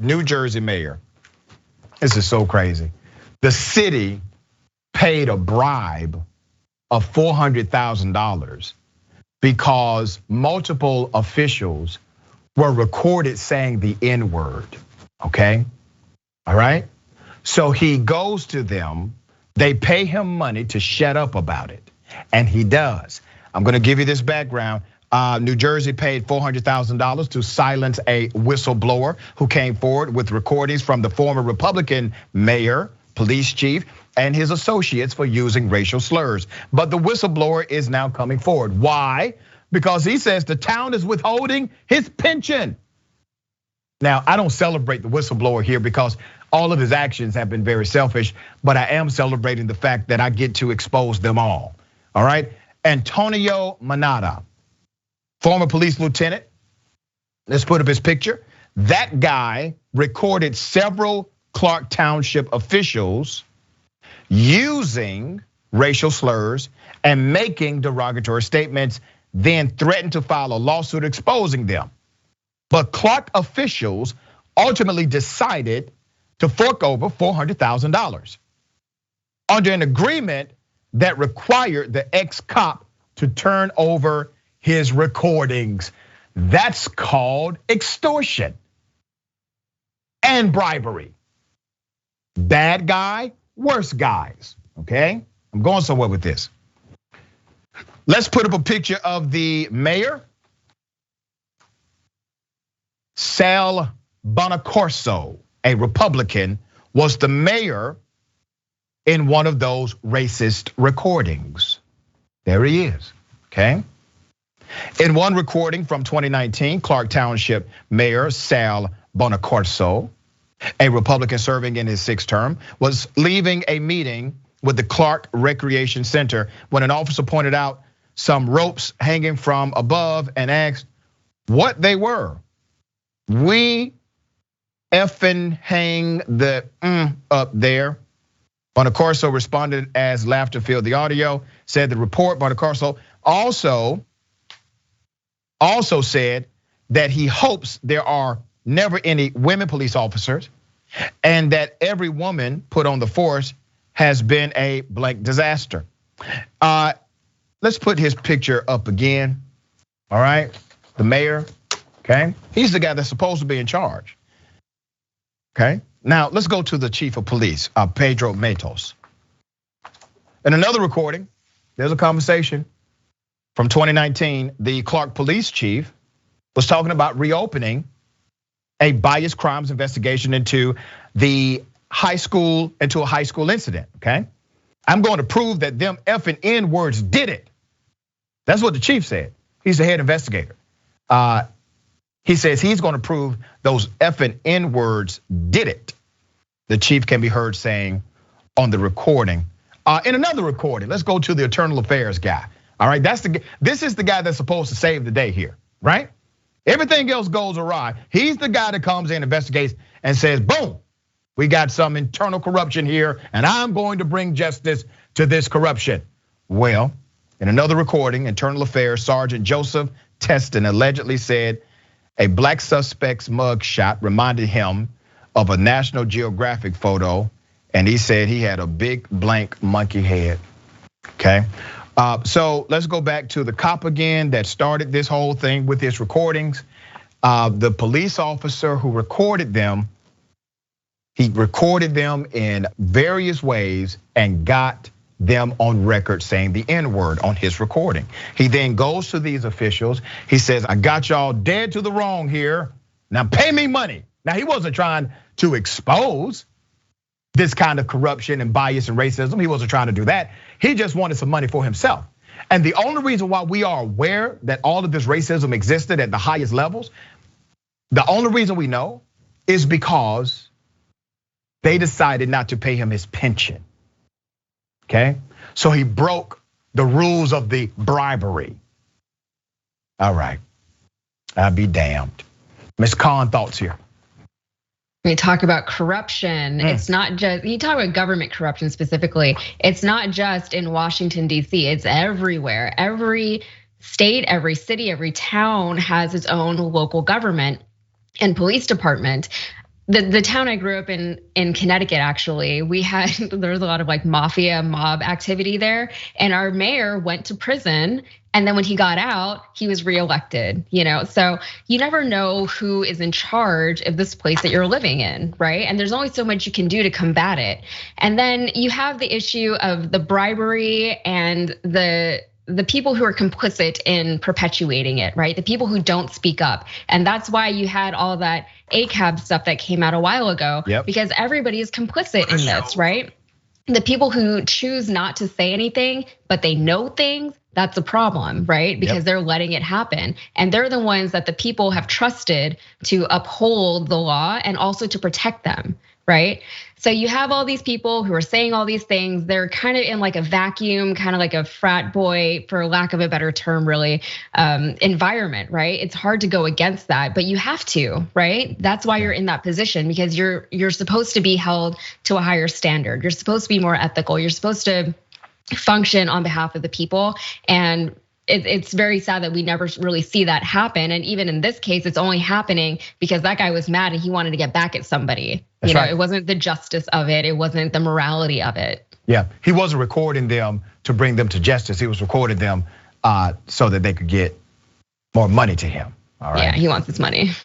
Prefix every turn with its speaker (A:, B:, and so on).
A: New Jersey mayor, this is so crazy. The city paid a bribe of $400,000 because multiple officials were recorded saying the N-word, okay? All right? So he goes to them, they pay him money to shut up about it, and he does. I'm gonna give you this background. New Jersey paid $400,000 to silence a whistleblower who came forward with recordings from the former Republican mayor, police chief, and his associates for using racial slurs. But the whistleblower is now coming forward. Why? Because he says the town is withholding his pension. Now, I don't celebrate the whistleblower here because all of his actions have been very selfish, but I am celebrating the fact that I get to expose them all right? Antonio Manata, former police lieutenant. Let's put up his picture. That guy recorded several Clark Township officials using racial slurs and making derogatory statements, then threatened to file a lawsuit exposing them. But Clark officials ultimately decided to fork over $400,000 under an agreement that required the ex-cop to turn over his recordings. That's called extortion and bribery. Bad guy, worse guys, okay? I'm going somewhere with this. Let's put up a picture of the mayor. Sal Bonacorso, a Republican, was the mayor in one of those racist recordings. There he is, okay? In one recording from 2019, Clark Township Mayor Sal Bonacorso, a Republican serving in his 6th term, was leaving a meeting with the Clark Recreation Center when an officer pointed out some ropes hanging from above and asked what they were. "We effing hang the up there." Bonacorso responded as laughter filled the audio, said the report. Bonacorso also said that he hopes there are never any women police officers and that every woman put on the force has been a blank disaster. Let's put his picture up again, all right? The mayor, okay? He's the guy that's supposed to be in charge, okay? Now, let's go to the chief of police, Pedro Matos. In another recording, there's a conversation from 2019. The Clark police chief was talking about reopening a biased crimes investigation into a high school incident, okay? I'm going to prove that them effing N-words did it. That's what the chief said. He's the head investigator. He says he's going to prove those effing N-words did it. The chief can be heard saying on the recording. In another recording, let's go to the internal affairs guy. All right, this is the guy that's supposed to save the day here, right? Everything else goes awry. He's the guy that comes in, investigates, and says, boom, we got some internal corruption here, and I'm going to bring justice to this corruption. Well, in another recording, Internal Affairs Sergeant Joseph Teston allegedly said a black suspect's mugshot reminded him of a National Geographic photo, and he said he had a big blank monkey head, okay? So let's go back to the cop again that started this whole thing with his recordings. The police officer who recorded them, he recorded them in various ways and got them on record saying the N-word on his recording. He then goes to these officials. He says, I got y'all dead to the wrong here. Now pay me money. Now he wasn't trying to expose this kind of corruption and bias and racism. He wasn't trying to do that. He just wanted some money for himself. And the only reason why we are aware that all of this racism existed at the highest levels, the only reason we know is because they decided not to pay him his pension, okay? So he broke the rules of the bribery. All right, I'll be damned. Ms. Khan, thoughts here?
B: We talk about corruption. It's not just, you talk about government corruption specifically. It's not just in Washington, D.C., it's everywhere. Every state, every city, every town has its own local government and police department. the town I grew up in Connecticut, actually, there was a lot of like mafia mob activity there, and our mayor went to prison. And then when he got out, he was reelected, So you never know who is in charge of this place that you're living in, right? And there's only so much you can do to combat it. And then you have the issue of the bribery and the people who are complicit in perpetuating it, right? The people who don't speak up. And that's why you had all that ACAB stuff that came out a while ago, because everybody is complicit in this, right? The people who choose not to say anything, but they know things, that's a problem, right? Because they're letting it happen. And they're the ones that the people have trusted to uphold the law and also to protect them, right? So you have all these people who are saying all these things. They're kind of in like a vacuum, kind of like a frat boy, for lack of a better term, really, environment, right? It's hard to go against that, but you have to, right? That's why you're in that position, because you're supposed to be held to a higher standard. You're supposed to be more ethical. You're supposed to function on behalf of the people. And it's very sad that we never really see that happen. And even in this case, it's only happening because that guy was mad and he wanted to get back at somebody. That's right. It wasn't the justice of it. It wasn't the morality of it.
A: Yeah, he wasn't recording them to bring them to justice. He was recording them so that they could get more money to him. All right.
B: Yeah, he wants his money.